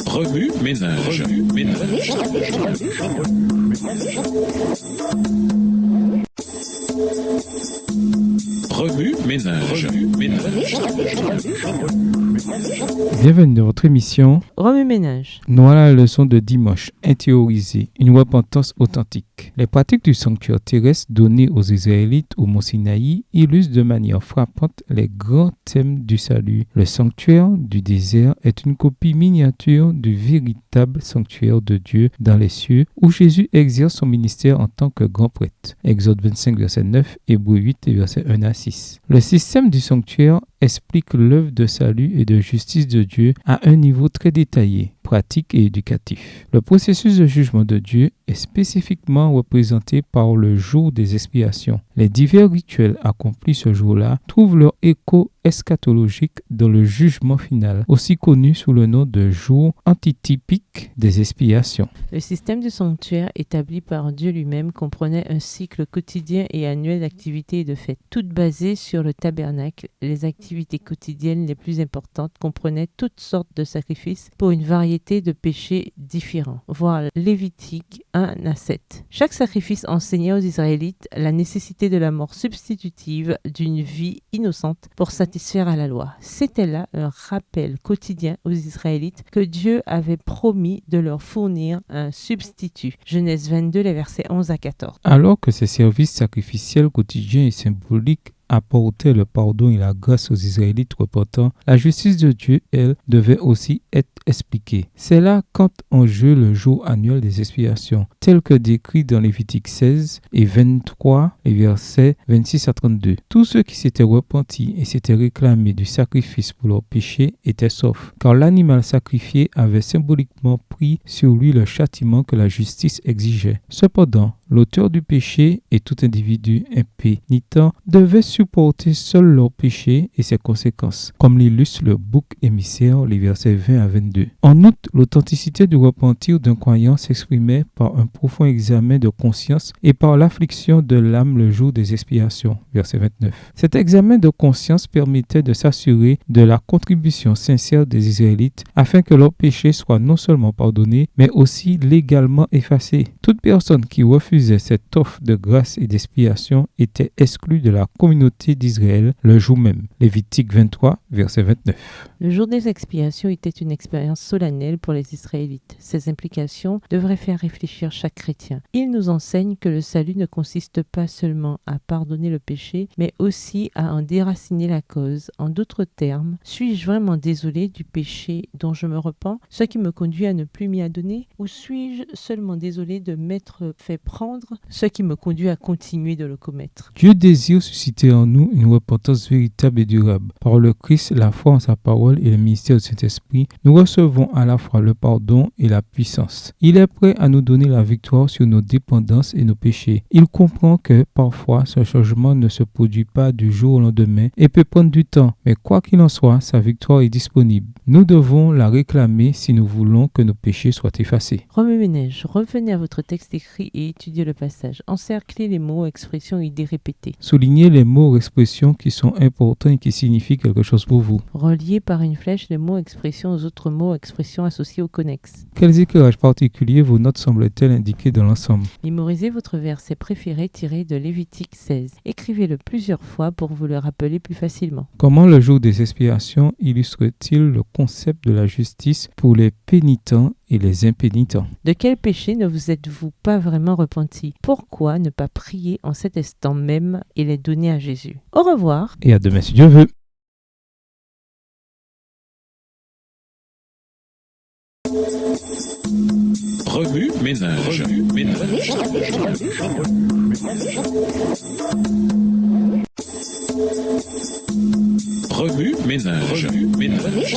Remue ménage. Remue ménage. Bienvenue dans votre émission Remue ménage. Nous voilà la leçon de dimanche, intérioriser, une repentance authentique. Les pratiques du sanctuaire terrestre données aux Israélites au Mont Sinaï illustrent de manière frappante les grands thèmes du salut. Le sanctuaire du désert est une copie miniature du véritable sanctuaire de Dieu dans les cieux où Jésus exerce son ministère en tant que grand prêtre. Exode 25, verset 9, Hébreux 8, verset 1 à 6. Le système du sanctuaire explique l'œuvre de salut et de justice de Dieu à un niveau très détaillé, pratique et éducatif. Le processus de jugement de Dieu est spécifiquement représenté par le jour des expiations. Les divers rituels accomplis ce jour-là trouvent leur écho eschatologique dans le jugement final, aussi connu sous le nom de jour antitypique des expiations. Le système du sanctuaire établi par Dieu lui-même comprenait un cycle quotidien et annuel d'activités et de fêtes, toutes basées sur le tabernacle. Les activités quotidiennes les plus importantes comprenaient toutes sortes de sacrifices pour une variété de péchés différents. Voir Lévitique 1 à 7. Chaque sacrifice enseignait aux Israélites la nécessité de la mort substitutive d'une vie innocente pour satisfaire à la loi. C'était là un rappel quotidien aux Israélites que Dieu avait promis de leur fournir un substitut. Genèse 22, les versets 11 à 14. Alors que ces services sacrificiels quotidiens et symboliques apporter le pardon et la grâce aux Israélites repentants, la justice de Dieu, elle, devait aussi être expliquée. C'est là qu'entre en jeu le jour annuel des expiations, tel que décrit dans Lévitique 16 et 23, les versets 26 à 32. Tous ceux qui s'étaient repentis et s'étaient réclamés du sacrifice pour leurs péchés étaient saufs, car l'animal sacrifié avait symboliquement pris sur lui le châtiment que la justice exigeait. Cependant, l'auteur du péché et tout individu impénitent devaient supporter seul leur péché et ses conséquences, comme l'illustre le bouc émissaire, les versets 20 à 22. En outre, l'authenticité du repentir d'un croyant s'exprimait par un profond examen de conscience et par l'affliction de l'âme le jour des expiations, verset 29. Cet examen de conscience permettait de s'assurer de la contribution sincère des Israélites afin que leurs péchés soient non seulement pardonnés, mais aussi légalement effacés. Toute personne qui refusait cette offre de grâce et d'expiation était exclue de la communauté d'Israël le jour même. Lévitique 23, verset 29. Le jour des expiations était une expérience solennelle pour les Israélites. Ces implications devraient faire réfléchir chaque chrétien. Il nous enseigne que le salut ne consiste pas seulement à pardonner le péché, mais aussi à en déraciner la cause. En d'autres termes, suis-je vraiment désolé du péché dont je me repens, ce qui me conduit à ne plus m'y adonner, ou suis-je seulement désolé de m'être fait prendre, ce qui me conduit à continuer de le commettre? Dieu désire susciter en nous une repentance véritable et durable. Par le Christ, la foi en sa parole et le ministère du Saint-Esprit, nous recevons à la fois le pardon et la puissance. Il est prêt à nous donner la victoire sur nos dépendances et nos péchés. Il comprend que parfois ce changement ne se produit pas du jour au lendemain et peut prendre du temps, mais quoi qu'il en soit, sa victoire est disponible. Nous devons la réclamer si nous voulons que nos péchés soient effacés. Remue ménage, revenez à votre texte écrit et étudiez le passage. Encerclez les mots, expressions et idées répétées. Soulignez les mots ou expressions qui sont importants et qui signifient quelque chose pour vous. Reliez par une flèche les mots, expressions aux autres mots, expressions associés au connexe. Quels éclairages particuliers vos notes semblent-elles indiquer dans l'ensemble? Mémorisez votre verset préféré tiré de Lévitique 16. Écrivez-le plusieurs fois pour vous le rappeler plus facilement. Comment le jour des expiations illustre-t-il le concept de la justice pour les pénitents et les impénitents? De quel péché ne vous êtes-vous pas vraiment repenti? Pourquoi ne pas prier en cet instant même et les donner à Jésus? Au revoir. Et à demain si Dieu veut. Remue ménage. Remue ménage.